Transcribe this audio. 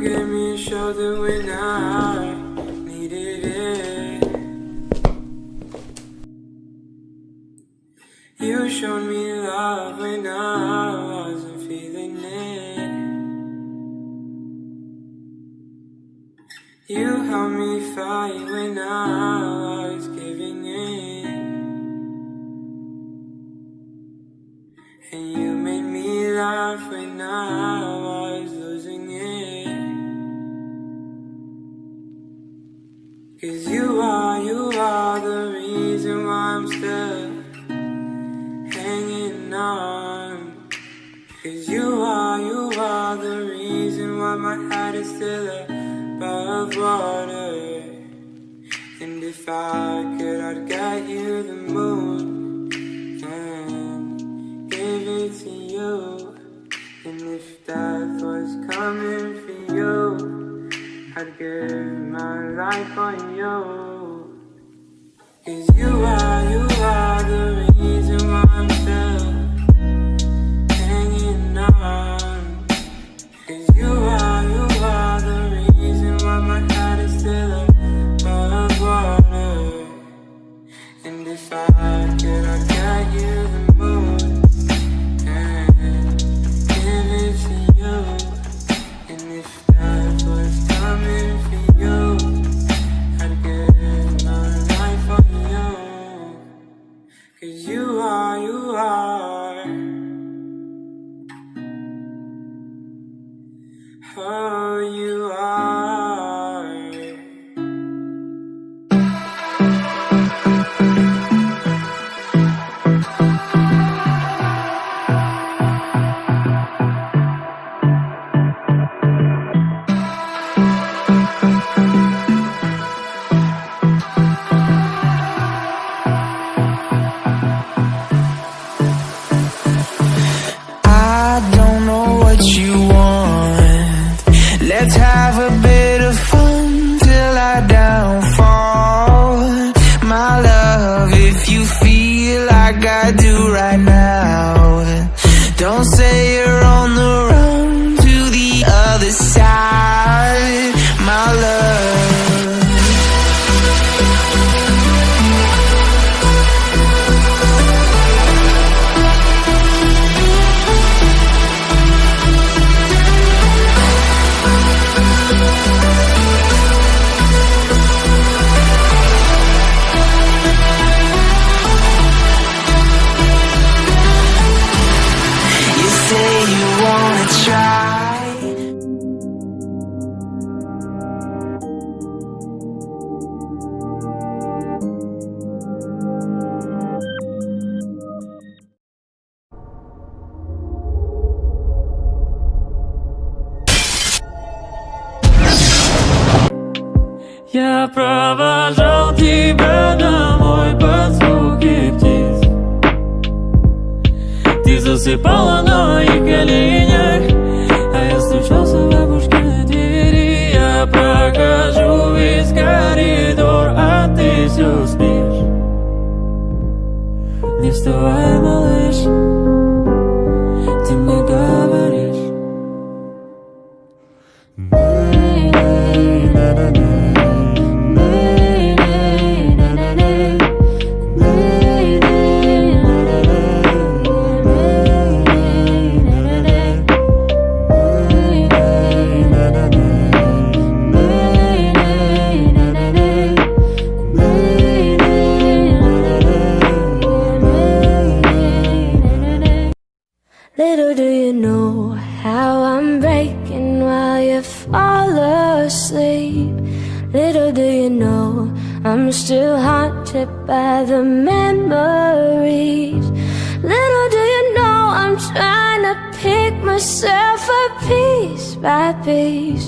gave me a shoulder when I needed it. You showed me love when I wasn't feeling it. You helped me fight when I was giving in. And you made me laugh when I was losing it. 'Cause you are the reason why I'm still hanging on. 'Cause you are the reason why my heart is still above water. And if I could, I'd get you the moon and give it to you. And if death was coming for you, I'd give my life on you. 'Cause you are the reason why I'm still hanging on. 'Cause you are the reason why my heart is still above water. And if I could, I'd get you the moon and give it to you. And if death was coming for you, I'd give my life on you. 'Cause you are oh, you are. I don't know what you want. Let's have a bit of fun till I downfall. My love, if you feel like I do right now, don't say you're on the run to the other side, my love. Я провожал тебя домой под звуки птиц. Ты засыпала на моих коленях, а я стучался в бабушкиной двери. Я прохожу весь коридор, а ты все спишь. Не вставай, малыш, ты мне говоришь. Little do you know how I'm breaking while you fall asleep. Little do you know I'm still haunted by the memories. Little do you know I'm trying to pick myself up piece by piece.